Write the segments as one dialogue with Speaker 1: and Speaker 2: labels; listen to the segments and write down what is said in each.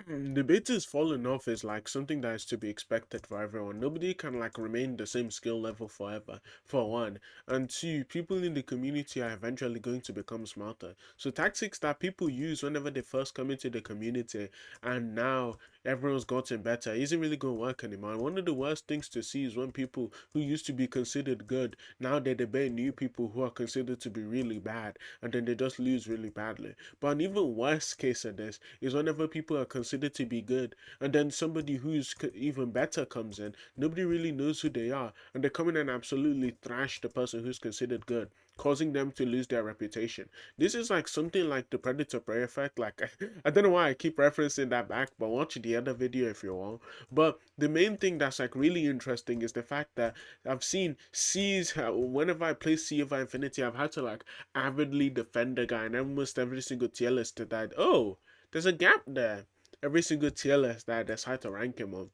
Speaker 1: Debaters falling off is like something that is to be expected for everyone. Nobody can like remain the same skill level forever, for one. And two, people in the community are eventually going to become smarter. So tactics that people use whenever they first come into the community and now everyone's gotten better isn't really going to work anymore. And one of the worst things to see is when people who used to be considered good, now they debate new people who are considered to be really bad, and then they just lose really badly. But an even worse case of this is whenever people are considered to be good, and then somebody who's even better comes in, nobody really knows who they are, and they come in and absolutely thrash the person who's considered good, causing them to lose their reputation. This is like something like the predator prey effect. Like I don't know why I keep referencing that back, but watch the other video if you want. But the main thing that's like really interesting is the fact that I've seen C's whenever I play Sea of Infinity, I've had to like avidly defend the guy, and almost every single tier list that there's a gap there. Every single tier list that I decide to rank him on.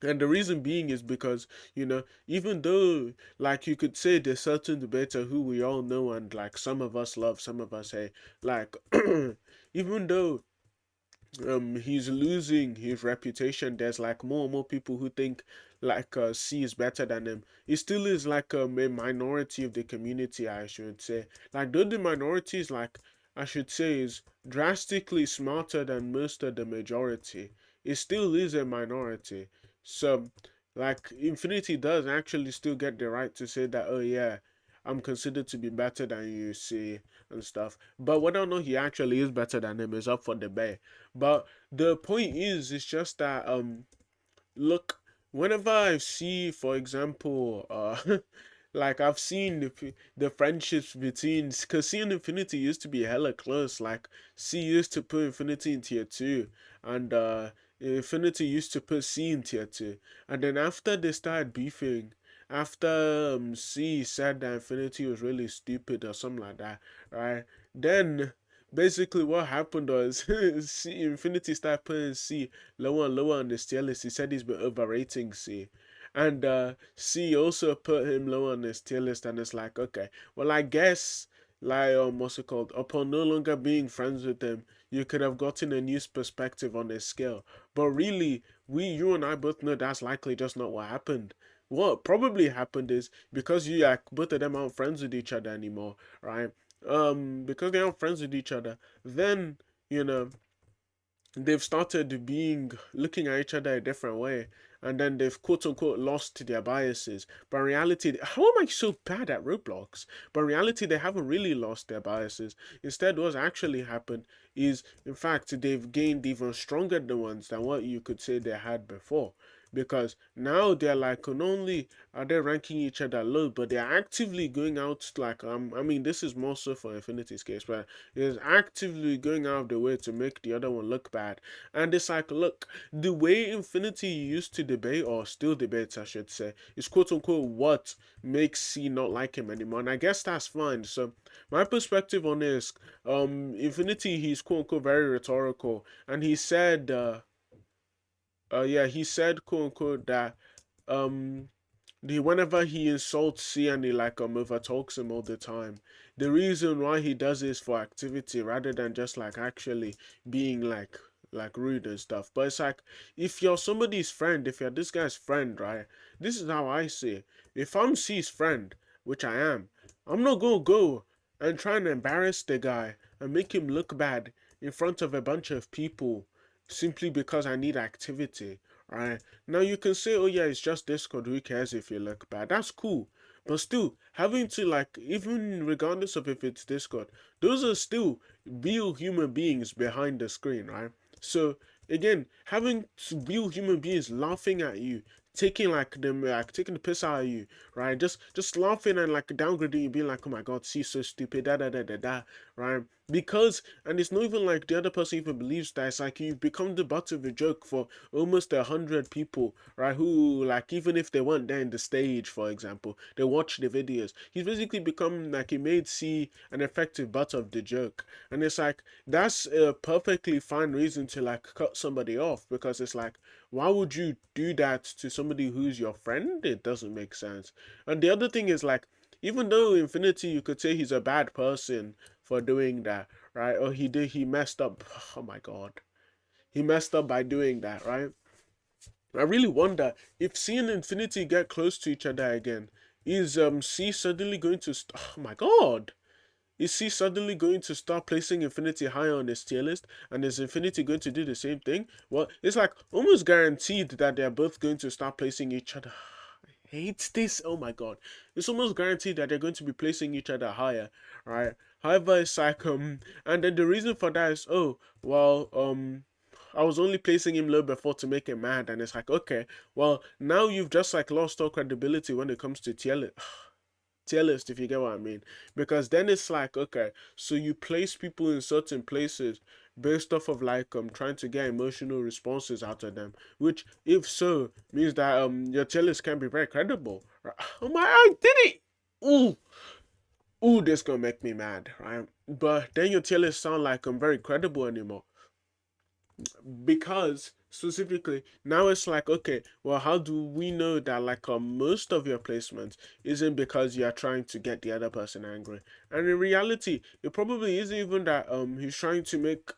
Speaker 1: And the reason being is because, even though, like, you could say there's certain debater who we all know and, like, some of us love, some of us hate, like, even though he's losing his reputation, there's, like, more and more people who think, like, C is better than him. He still is, like, a minority of the community, I should say. Like, though the minority is, like, I should say, is drastically smarter than most of the majority, it still is a minority. So, like, Infinity does actually still get the right to say that, oh yeah, I'm considered to be better than you, see, and stuff. But whether or not he actually is better than him is up for debate. But the point is, it's just that, look, whenever I see, for example, like I've seen the friendships between, because C and Infinity used to be hella close. Like C used to put Infinity in tier two, and Infinity used to put C in tier two, and then after they started beefing, after C said that Infinity was really stupid or something like that, right? Then basically what happened was C, Infinity started putting C lower and lower on the tier list. He said he's been overrating C. And C also put him lower on his tier list, and it's like, okay, well, I guess, like, what's it called? Upon no longer being friends with him, you could have gotten a new perspective on his skill. But really, you and I both know that's likely just not what happened. What probably happened is because you like both of them aren't friends with each other anymore, right? Because they aren't friends with each other, then you know they've started being looking at each other a different way, and then they've quote unquote lost their biases. But in reality, how am I so bad at Roblox? But in reality, they haven't really lost their biases. Instead, what's actually happened is, in fact, they've gained even stronger the ones than what you could say they had before. Because now they're like, not only are they ranking each other low, but they're actively going out like I mean, this is more so for Infinity's case, but is actively going out of the way to make the other one look bad. And it's like, look, the way Infinity used to debate, or still debates, I should say, is quote unquote what makes C not like him anymore. And I guess that's fine. So my perspective on this, Infinity, he's quote unquote very rhetorical, and he said, yeah, he said quote unquote that um whenever he insults C and he like over talks him all the time, the reason why he does this for activity rather than just like actually being like rude and stuff. But it's like, if you're somebody's friend, if you're this guy's friend, right? This is how I see it. If I'm C's friend, which I am, I'm not gonna go and try and embarrass the guy and make him look bad in front of a bunch of people simply because I need activity, right? Now you can say, oh yeah, it's just Discord, who cares if you look bad? That's cool. But still, having to like, even regardless of if it's Discord, those are still real human beings behind the screen, right? So again, having real human beings laughing at you, taking like them like taking the piss out of you, right? Just laughing and like downgrading you, being like, oh my god, she's so stupid, da da da da da, right? Because, and it's not even like the other person even believes that, it's like you've become the butt of a joke for almost 100 people, right? Who like, even if they weren't there in the stage, for example, they watch the videos. He's basically become like, he made C an effective butt of the joke, and it's like that's a perfectly fine reason to like cut somebody off, because it's like, why would you do that to somebody who's your friend? It doesn't make sense. And the other thing is like, even though Infinity, you could say he's a bad person for doing that, right? Or he messed up. Oh my god. he messed up by doing that, right? I really wonder if C and Infinity get close to each other again. Is C suddenly going to? Oh my God! Is C suddenly going to start placing Infinity higher on his tier list? And is Infinity going to do the same thing? Well, it's like almost guaranteed that they're both going to start placing each other. I hate this. Oh my God. It's almost guaranteed that they're going to be placing each other higher, right? However, it's like, and then the reason for that is, oh, well, I was only placing him low before to make him mad, and it's like, okay, well, now you've just like lost all credibility when it comes to tier list, if you get what I mean. Because then it's like, okay, so you place people in certain places based off of like trying to get emotional responses out of them. Which, if so, means that your tier list can be very credible. Right? Oh my, I did it! Ooh, ooh, this gonna make me mad, right? But then your tier list sound like very credible anymore, because specifically now it's like, okay, well, how do we know that like most of your placements isn't because you are trying to get the other person angry? And in reality, it probably isn't even that he's trying to make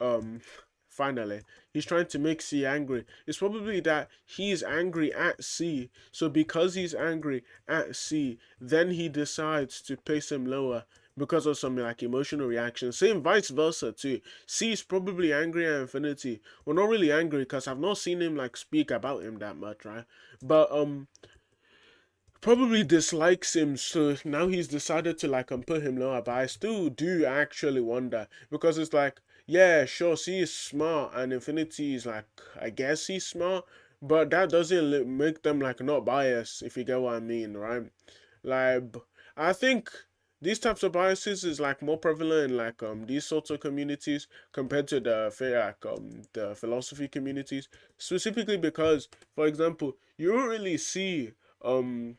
Speaker 1: finally he's trying to make C angry. It's probably that he's angry at C, so because he's angry at C, then he decides to place him lower because of some like emotional reaction. Same vice versa too. C is probably angry at Infinity. Well, not really angry because I've not seen him like speak about him that much, right? But probably dislikes him, so now he's decided to like put him lower. But I still do actually wonder, because it's like, yeah, sure, C is smart and Infinity is like, I guess he's smart, but that doesn't make them like not biased, if you get what I mean, right? Like, I think these types of biases is like more prevalent in like these sorts of communities compared to the philosophy communities, specifically because, for example, you don't really see um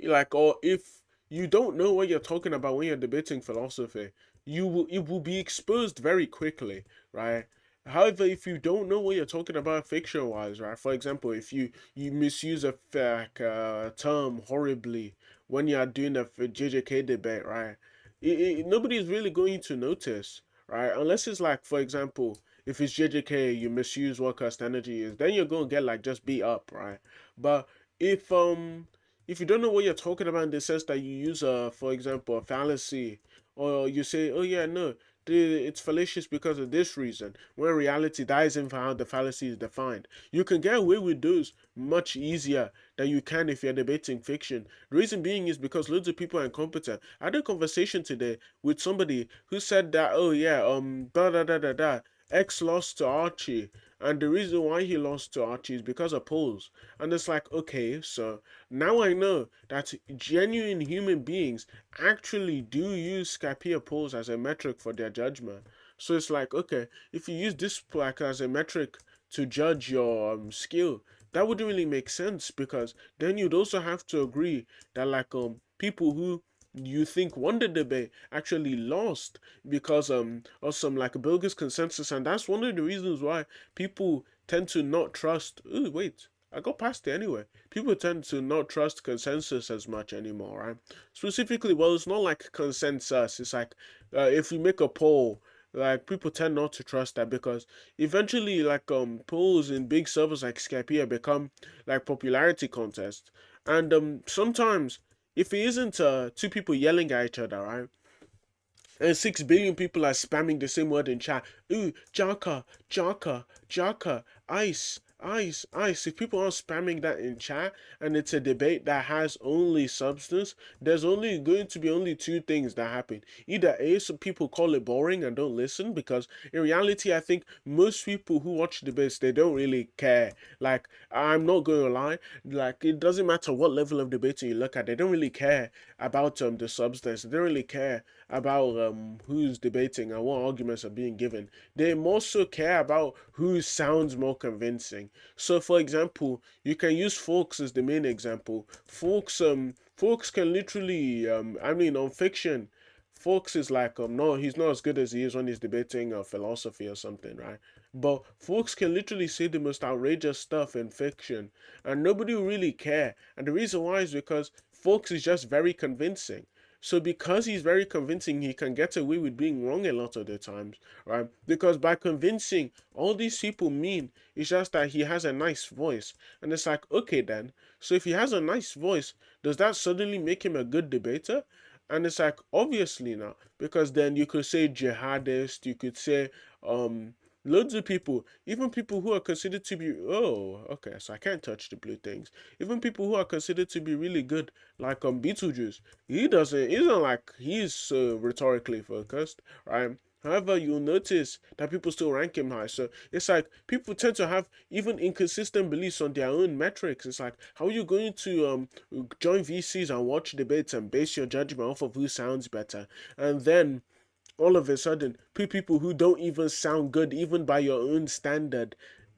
Speaker 1: like, or if you don't know what you're talking about when you're debating philosophy, it will be exposed very quickly, right? However, if you don't know what you're talking about fiction wise, right? For example, if you misuse a like, term horribly when you're doing a JJK debate, right? Nobody's really going to notice, right? Unless it's like, for example, if it's JJK, you misuse what cursed energy is, then you're gonna get like just beat up, right? But if if you don't know what you're talking about in the sense that you use for example, a fallacy, or you say, oh yeah, no, it's fallacious because of this reason, when in reality that isn't how the fallacy is defined, you can get away with those much easier than you can if you're debating fiction. The reason being is because loads of people are incompetent. I had a conversation today with somebody who said that, oh yeah, da da da da da, X lost to Archie, and the reason why he lost to Archie is because of polls. And it's like, okay, so now I know that genuine human beings actually do use Skypea polls as a metric for their judgment. So it's like, okay, if you use this like as a metric to judge your skill, that wouldn't really make sense, because then you'd also have to agree that like people who you think won the debate actually lost because of some like bogus consensus, and that's one of the reasons why people tend to not trust. Ooh, wait, I got past it anyway. People tend to not trust consensus as much anymore, right? Specifically, well, it's not like consensus. It's like if you make a poll, like people tend not to trust that, because eventually, like polls in big servers like Skypea become like popularity contests, and sometimes if it isn't two people yelling at each other, right? And 6 billion people are spamming the same word in chat. Ooh, Jaka, Jaka, Jaka, ice, ice, ice. If people are spamming that in chat and it's a debate that has only substance, there's only going to be only two things that happen. Either A, some people call it boring and don't listen, because in reality, I think most people who watch debates, they don't really care. Like, I'm not going to lie, like, it doesn't matter what level of debating you look at, they don't really care about the substance. They don't really care about who's debating and what arguments are being given. They more so care about who sounds more convincing. So, for example, you can use Fawkes as the main example. Fawkes can literally, I mean, on fiction, Fawkes is like, no, he's not as good as he is when he's debating philosophy or something, right? But Fawkes can literally say the most outrageous stuff in fiction, and nobody will really care. And the reason why is because Fawkes is just very convincing. So because he's very convincing, he can get away with being wrong a lot of the times, right? Because by convincing, all these people mean is just that he has a nice voice. And it's like, okay then. So if he has a nice voice, does that suddenly make him a good debater? And it's like, obviously not. Because then you could say jihadist, you could say loads of people, even people who are considered to be, oh, okay, so I can't touch the blue things. Even people who are considered to be really good, like Beetlejuice, he's not like he's rhetorically focused, right? However, you'll notice that people still rank him high. So it's like people tend to have even inconsistent beliefs on their own metrics. It's like, how are you going to join VCs and watch debates and base your judgment off of who sounds better? And then all of a sudden put people who don't even sound good, even by your own standard,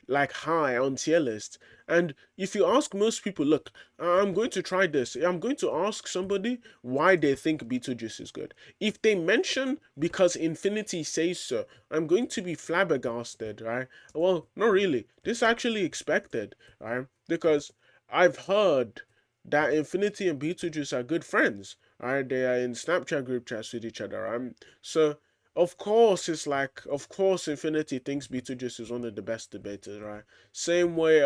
Speaker 1: like high on tier lists. And if you ask most people, look, I'm going to try this. I'm going to ask somebody why they think Beetlejuice is good. If they mention because Infinity says so, I'm going to be flabbergasted, right? Well, not really. This is actually expected, right? Because I've heard that Infinity and Beetlejuice are good friends, right? They are in Snapchat group chats with each other, right? So of course, it's like, of course, Infinity thinks Beetlejuice is one of the best debaters, right? Same way,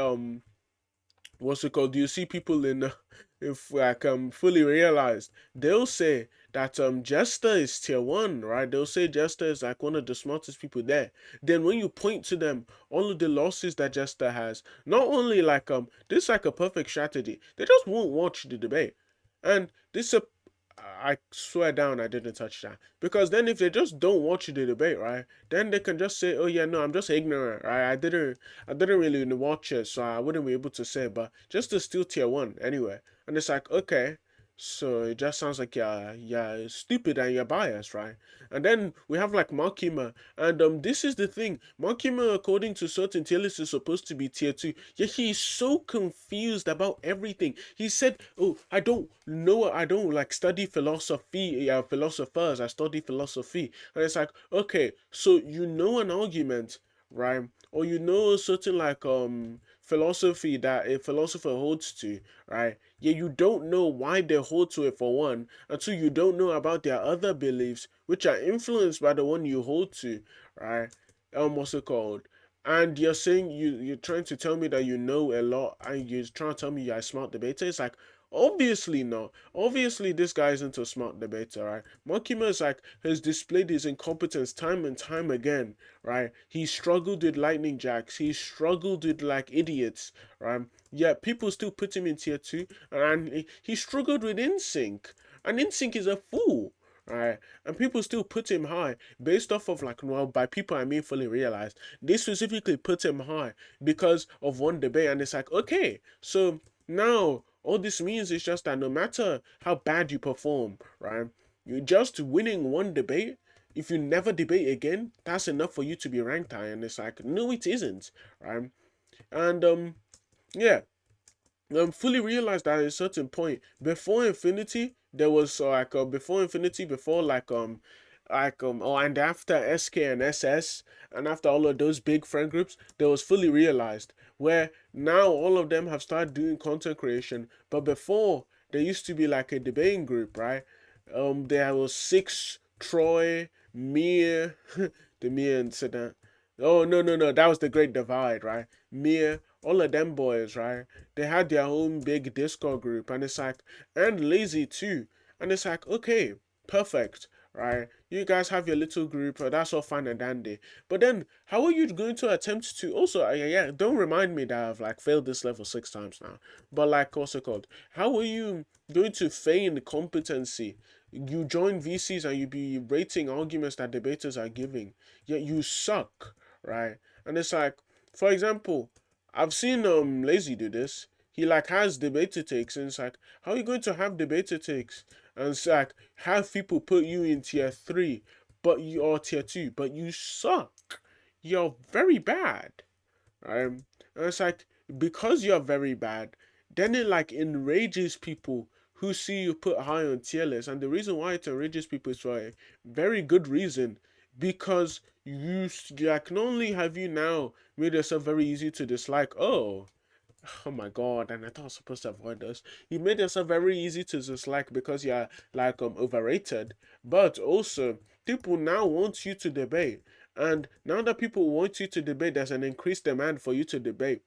Speaker 1: what's it called? Do you see people in, if like fully realized, they'll say that Jester is tier one, right? They'll say Jester is like one of the smartest people there. Then when you point to them, all of the losses that Jester has, not only like this is like a perfect strategy, they just won't watch the debate, and this is a I swear down I didn't touch that. Because then if they just don't watch the debate, right, then they can just say, oh yeah, no, I'm just ignorant, right? I didn't really watch it, so I wouldn't be able to say, but just to still tier one anyway. And it's like, okay, so it just sounds like you're stupid and you're biased, right? And then we have like Makima, and this is the thing. Makima, according to certain tier lists, is supposed to be tier two. Yet he's so confused about everything. He said, "Oh, I don't know. I don't like study philosophy. Yeah, philosophers. I study philosophy." And it's like, okay, so you know an argument, right? Or you know certain like philosophy that a philosopher holds to, right? Yeah, you don't know why they hold to it for one, until you don't know about their other beliefs, which are influenced by the one you hold to, right? What's it called? And you're saying you're trying to tell me that you know a lot, and you're trying to tell me you're a smart debater. It's like, obviously not. Obviously this guy isn't a smart debater, right? Makima is like has displayed his incompetence time and time again, right? He struggled with lightning jacks. He struggled with like idiots, right? Yet people still put him in tier two, and he struggled with InSync, and InSync is a fool. Right, and people still put him high based off of like, well, by people I mean fully realized. They specifically put him high because of one debate, and it's like, okay, so now all this means is just that no matter how bad you perform, right, you're just winning one debate. If you never debate again, that's enough for you to be ranked high, and it's like, no, it isn't, right? And yeah, fully realized that at a certain point before Infinity, there was like before Infinity, before oh, and after SK and SS, and after all of those big friend groups, there was fully realized where now all of them have started doing content creation. But before, there used to be like a debating group, right? There was Six, Troy, Mir, the Mir incident. Oh no no no, that was the Great Divide, right? Mir, all of them boys, right? They had their own big Discord group, and it's like, and Lazy too, and it's like, okay, perfect, right? You guys have your little group, that's all fine and dandy. But then, how are you going to attempt to also, yeah, don't remind me that I've like failed this level 6 times now. But like, what's it called? How are you going to feign competency? You join VCs and you be rating arguments that debaters are giving, yet you suck, right? And it's like, for example, I've seen Lazy do this. He like has debater takes, and it's like, how are you going to have debater takes? And it's like, have people put you in tier three, but you are tier two, but you suck. You're very bad. And it's like, because you're very bad, then it like enrages people who see you put high on tier lists. And the reason why it enrages people is for a very good reason. Because like not only have you now made yourself very easy to dislike, oh, Oh my god, and I thought I was supposed to avoid this. You made yourself very easy to dislike because you're like overrated. But also, people now want you to debate. And now that people want you to debate, there's an increased demand for you to debate.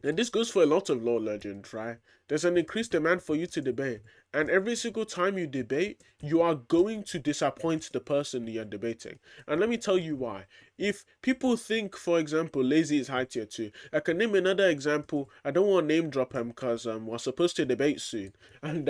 Speaker 1: And this goes for a lot of law legends, right? There's an increased demand for you to debate. And every single time you debate, you are going to disappoint the person you're debating. And let me tell you why. If people think, for example, Lazy is high tier 2, I can name another example. I don't want to name drop him because we're supposed to debate soon. And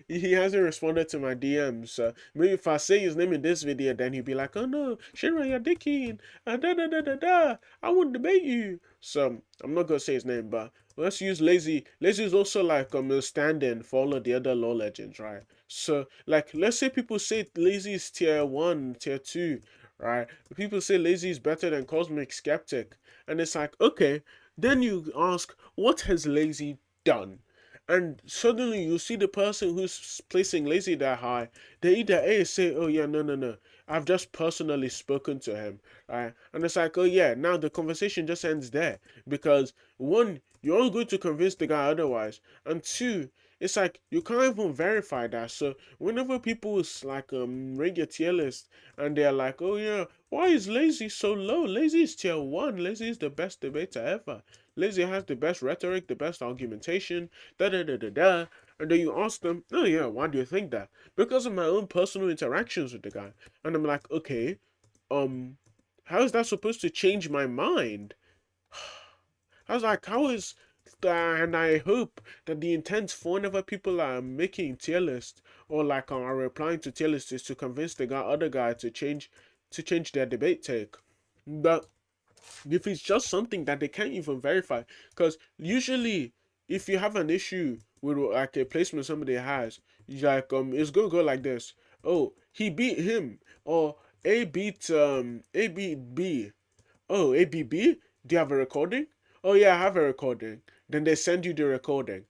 Speaker 1: he hasn't responded to my DMs. Maybe if I say his name in this video, then he'll be like, oh no, Shira, you're dicking. Da da da da da. I won't debate you. So I'm not gonna say his name, but let's use Lazy. Lazy is also like a stand-in for all of the other law legends, right? So like let's say people say Lazy is tier 1, tier 2, right? People say Lazy is better than Cosmic Skeptic. And it's like, okay, then you ask, what has Lazy done? And suddenly you see the person who's placing Lazy that high, they either A say, oh yeah, no, no, no, I've just personally spoken to him, right? And it's like, oh yeah, now the conversation just ends there. Because one, you're all going to convince the guy otherwise. And two, it's like you can't even verify that. So whenever people like rate your tier list and they're like, oh yeah, why is Lazy so low? Lazy is tier 1. Lazy is the best debater ever. Lazy has the best rhetoric, the best argumentation, da da da da da. And then you ask them, oh yeah, why do you think that? Because of my own personal interactions with the guy. And I'm like, okay, um, how is that supposed to change my mind? I was like, how is that? And I hope that the intent for whenever people are making tier lists or like are replying to tier lists is to convince the other guy to change their debate take. But if it's just something that they can't even verify, because usually if you have an issue with like a placement somebody has, like it's gonna go like this. Oh, he beat him, or A beat B. Oh, ABB, do you have a recording? Oh yeah, I have a recording. Then they send you the recording,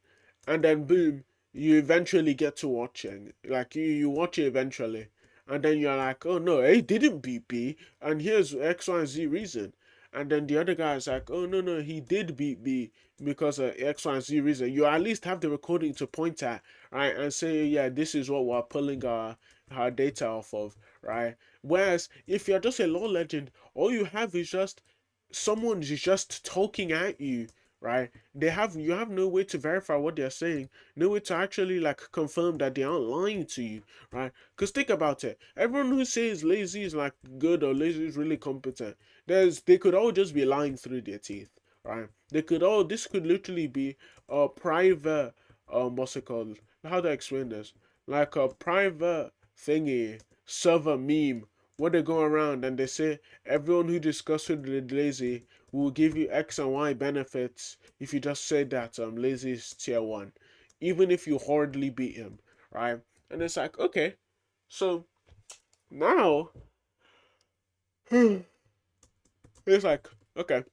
Speaker 1: and then boom, you eventually get to watching. Like you watch it eventually, and then you're like, oh no, A didn't beat B, and here's X, Y, and Z reason. And then the other guy is like, oh no no, he did beat B because of X, Y, and Z reason. You at least have the recording to point at, right, and say, yeah, this is what we're pulling our data off of, right? Whereas if you're just a law legend, all you have is just someone is just talking at you, right? You have no way to verify what they're saying, no way to actually like confirm that they aren't lying to you, right? Because think about it, everyone who says Lazy is like good or Lazy is really competent, they could all just be lying through their teeth, right? They could all this could literally be a private what's it called? How do I explain this? Like a private thingy server meme where they go around and they say everyone who discusses with Lazy will give you X and Y benefits if you just say that Lazy is tier 1, even if you hardly beat him, right? And it's like, okay, so now it's like, okay,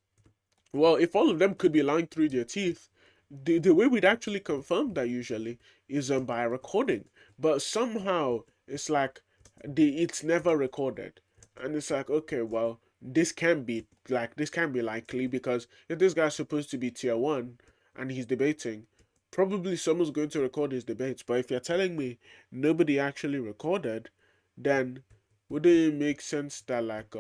Speaker 1: well, if all of them could be lying through their teeth, the way we'd actually confirm that usually is by a recording. But somehow it's like it's never recorded, and it's like, okay, well, this can be likely because if this guy's supposed to be tier 1 and he's debating, probably someone's going to record his debates. But if you're telling me nobody actually recorded, then would it make sense that like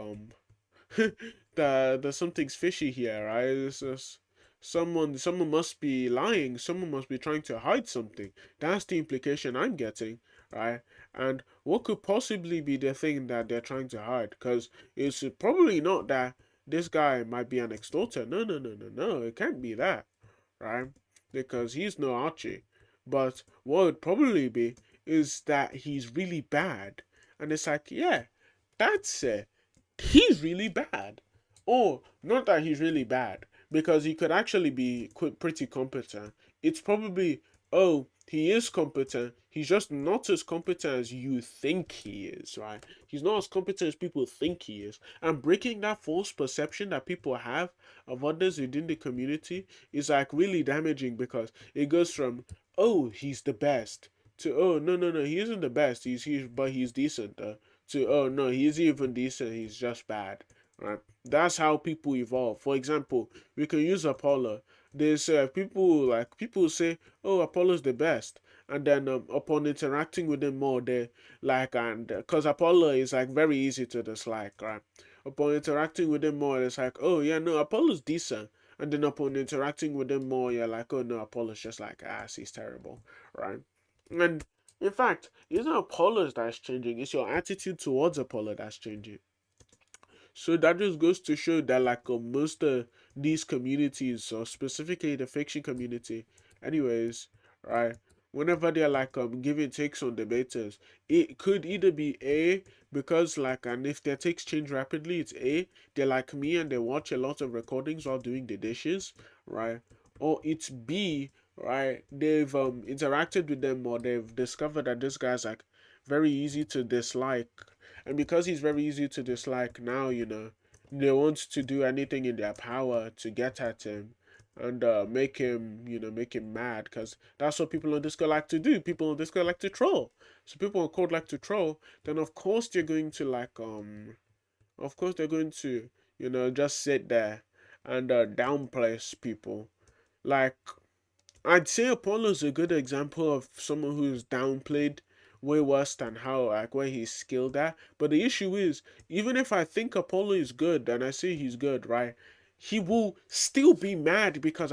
Speaker 1: that something's fishy here, right? It's just someone must be lying. Someone must be trying to hide something. That's the implication I'm getting, right? And what could possibly be the thing that they're trying to hide? Because it's probably not that this guy might be an extorter. No, no, no, no, no. It can't be that, right? Because he's no Archie. But what would probably be is that he's really bad. And it's like, yeah, that's it, he's really bad. Or not that he's really bad, because he could actually be pretty competent. It's probably, oh, he is competent. He's just not as competent as you think he is, right? He's not as competent as people think he is. And breaking that false perception that people have of others within the community is like really damaging because it goes from, oh, he's the best to, oh, no, no, no, he isn't the best. But he's decent. To, oh no, he's even decent, he's just bad. Right? That's how people evolve. For example, we can use Apollo. There's people say, "Oh, Apollo's the best," and then upon interacting with him more, they like and because Apollo is like very easy to dislike, right? Upon interacting with him more, it's like, "Oh yeah, no, Apollo's decent," and then upon interacting with him more, you're like, "Oh no, Apollo's just like ass, he's terrible," right? And in fact, it's not Apollo's that's changing; it's your attitude towards Apollo that's changing. So that just goes to show that like most of these communities, or specifically the fiction community, anyways, right? Whenever they're like giving takes on debaters, it could either be A, because like, and if their takes change rapidly, it's A, they're like me and they watch a lot of recordings while doing the dishes, right? Or it's B, right? They've interacted with them, or they've discovered that this guy's like very easy to dislike, and because he's very easy to dislike now, they want to do anything in their power to get at him and make him mad, because that's what people on Discord like to do. People on Discord like to troll. So people on Code like to troll. Then of course they're going to of course they're going to just sit there and downplay people. Like, I'd say Apollo's a good example of someone who's downplayed way worse than how like where he's skilled at. But the issue is, even if I think Apollo is good and I say he's good, right? He will still be mad because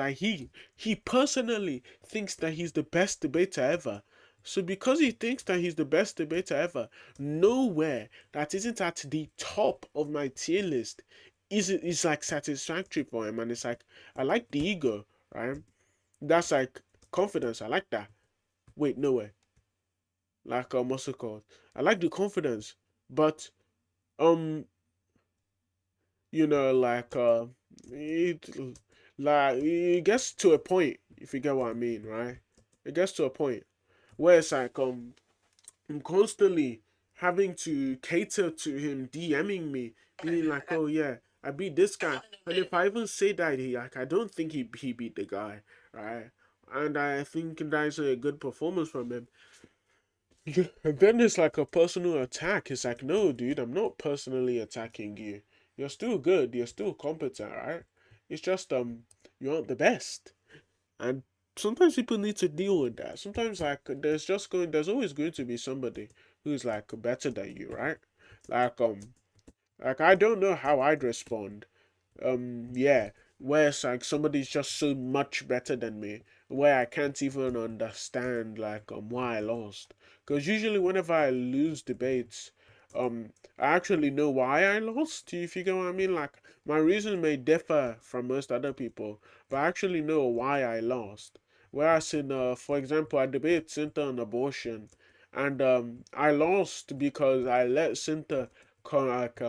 Speaker 1: he personally thinks that he's the best debater ever. So because he thinks that he's the best debater ever, nowhere that isn't at the top of my tier list is like satisfactory for him. And it's like, I like the ego, right? That's like confidence. I like that. Wait, no way. Like what's it called? I like the confidence, but um, like it it gets to a point, if you get what I mean, right? It gets to a point where it's like I'm constantly having to cater to him DMing me, being like, "Oh yeah, I beat this guy," and if I even say that, I don't think he beat the guy, right? And I think that's a good performance from him. And then it's like a personal attack. It's like, no, dude, I'm not personally attacking you. You're still good. You're still competent, right? It's just you aren't the best, and sometimes people need to deal with that. Sometimes like there's always going to be somebody who's like better than you, right? Like I don't know how I'd respond. Yeah, where it's like somebody's just so much better than me, where I can't even understand like why I lost. Because usually whenever I lose debates, I actually know why I lost. If you get what I mean, like my reason may differ from most other people, but I actually know why I lost. Whereas in for example, I debate Cinta on abortion, and I lost because I let Cinta like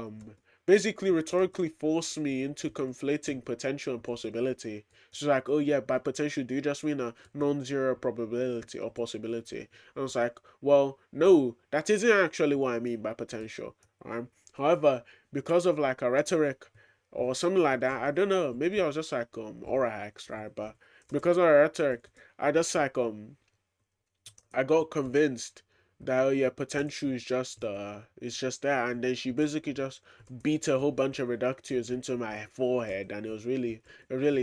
Speaker 1: basically rhetorically force me into conflating potential and possibility. She's like, "Oh yeah, by potential, do you just mean a non-zero probability or possibility?" I was like, "Well, no, that isn't actually what I mean by potential." Right? However, because of like a rhetoric or something like that, I don't know. Maybe I was just like aura hacks, right? But because of a rhetoric, I just like I got convinced that, oh yeah, potential is just it's just there, and then she basically just beat a whole bunch of reductios into my forehead, and it was really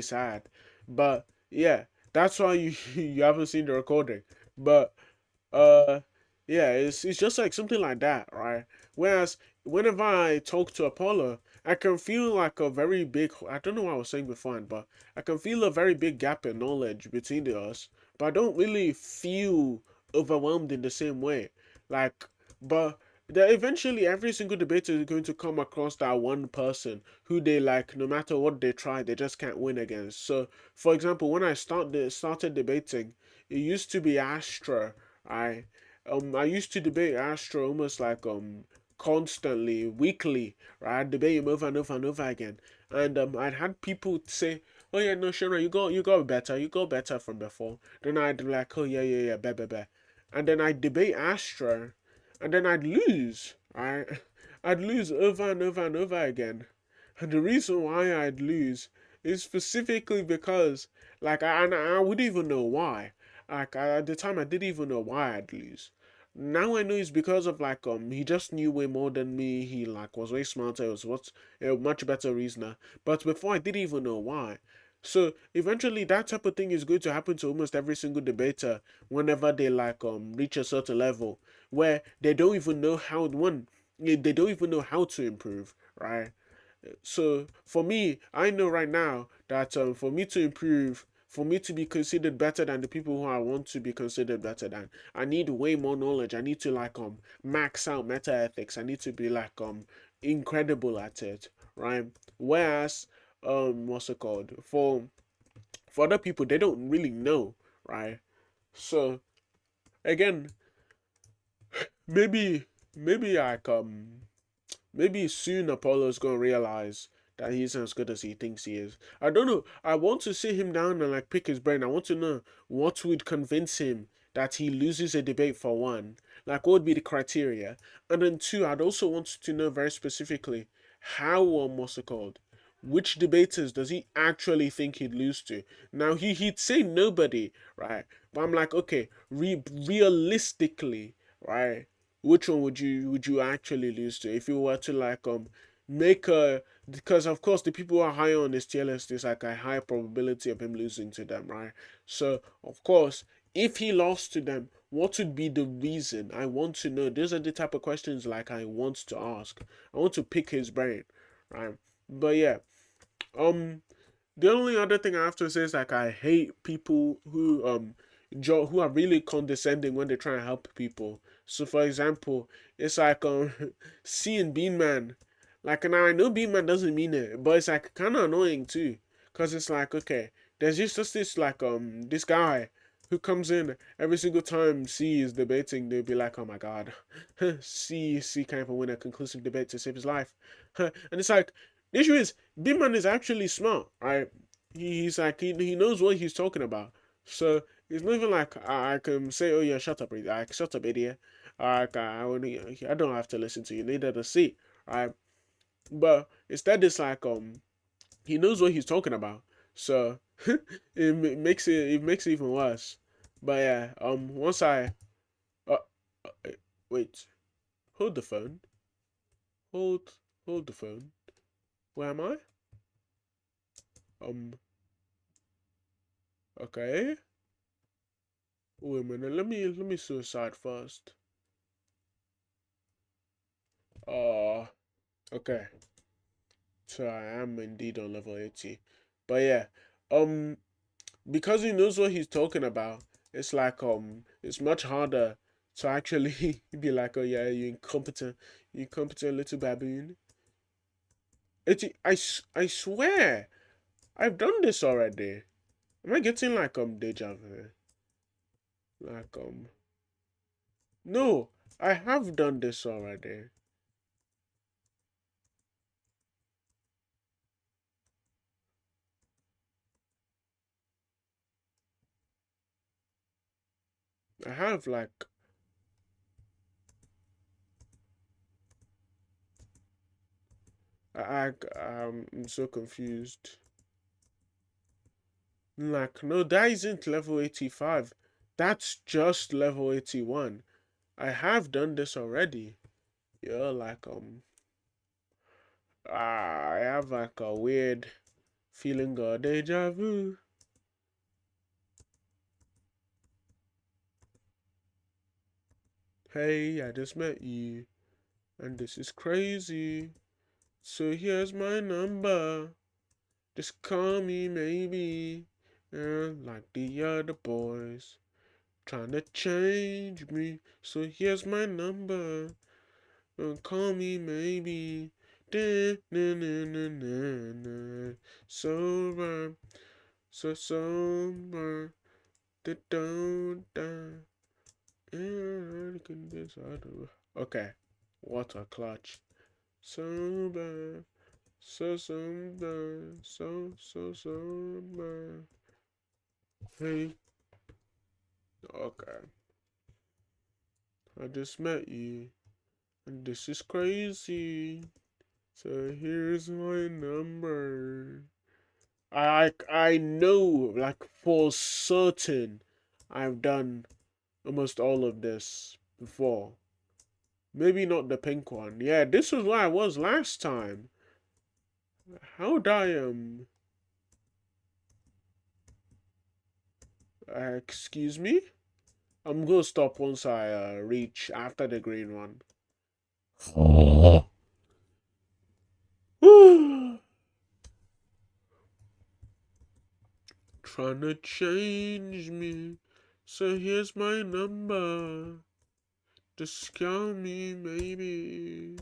Speaker 1: sad. But yeah, that's why you you haven't seen the recording. But uh yeah, it's just like something like that, right? Whereas whenever I talk to Apollo, I can feel like a very big, I don't know what I was saying before, but I can feel a very big gap in knowledge between the us, but I don't really feel overwhelmed in the same way. Like, but that eventually every single debater is going to come across that one person who they like, no matter what they try, they just can't win against. So for example, when I started debating, it used to be Astra. I used to debate Astro almost like constantly, weekly, right? I'd debate him over and over and over again. And I'd had people say, "Oh yeah, no, Shona, you got better from before." Then I'd be like, "Oh yeah, yeah, yeah, blah blah blah," and then I'd debate Astro, and then I'd lose. Right? I'd lose over and over and over again. And the reason why I'd lose is specifically because, like, and I wouldn't even know why. Like, at the time, I didn't even know why I'd lose. Now I know it's because of like he just knew way more than me. He like was way smarter. It was what's a much better reasoner. But before I didn't even know why. So eventually that type of thing is going to happen to almost every single debater whenever they like reach a certain level where they don't even know how one they don't even know how to improve, right? So for me, I know right now that for me to improve, for me to be considered better than the people who I want to be considered better than, I need way more knowledge. I need to like max out meta ethics. I need to be like incredible at it, right? Whereas what's it called? For other people, they don't really know, right? So again, maybe maybe like maybe soon Apollo's gonna realize that he's as good as he thinks he is. I don't know. I want to sit him down and like pick his brain. I want to know what would convince him that he loses a debate for one. Like what would be the criteria? And then two, I'd also want to know very specifically how what's it called? Which debaters does he actually think he'd lose to? Now he'd say nobody, right? But I'm like, okay, realistically, right? Which one would you actually lose to if you were to like make a, because of course the people who are higher on this tier list is like a high probability of him losing to them, right? So of course, if he lost to them, what would be the reason? I want to know. Those are the type of questions like I want to ask. I want to pick his brain, right? But yeah, um the only other thing I have to say is like I hate people who are really condescending when they try and help people. So for example, it's like seeing Bean Man. Like now I know Bean Man doesn't mean it, but it's like kinda annoying too. Cause it's like, okay, there's just this like this guy who comes in every single time C is debating, they'll be like, oh my god, C can't even win a conclusive debate to save his life. And it's like the issue is Bean Man is actually smart, right? He's like he knows what he's talking about. So it's not even like I can say, "Oh yeah, shut up, shut up, idiot." I don't have to listen to you. Neither does he, right? But instead, it's like he knows what he's talking about. So it makes it even worse. But yeah, once I uh, uh wait, hold the phone, hold hold the phone. Where am I? Um, okay. Wait a minute. Let me suicide first. Uh, okay. So I am indeed on level 80. But yeah, um, because he knows what he's talking about, it's like it's much harder to actually be like, oh yeah, you incompetent little baboon. I swear, I've done this already. Am I getting like deja vu? Like no, I have done this already. I have like I'm so confused. Like, no, that isn't level 85. That's just level 81. I have done this already. Yeah, like, I have like a weird feeling of deja vu. Hey, I just met you, and this is crazy. So here's my number. Just call me maybe. And like the other boys, trying to change me. So here's my number. Call me maybe. Da, na, na, na, na, na. Sober, so sober. Da, da, da. Okay, what a clutch. Sober, so sober, so sober. Hey, okay. I just met you, and this is crazy. So here's my number. I know like for certain I've done almost all of this before. Maybe not the pink one. Yeah, this was where I was last time. How would I Excuse me? I'm gonna stop once I reach after the green one. Trying to change me. So here's my number. Just call me, maybe.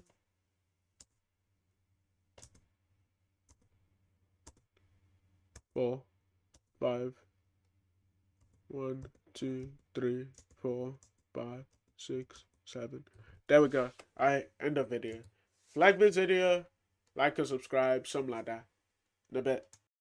Speaker 1: 4, 5, 1, 2, 3, 4, 5, 6, 7. There we go. Alright, end of video. Like this video, like and subscribe, something like that. In a bit.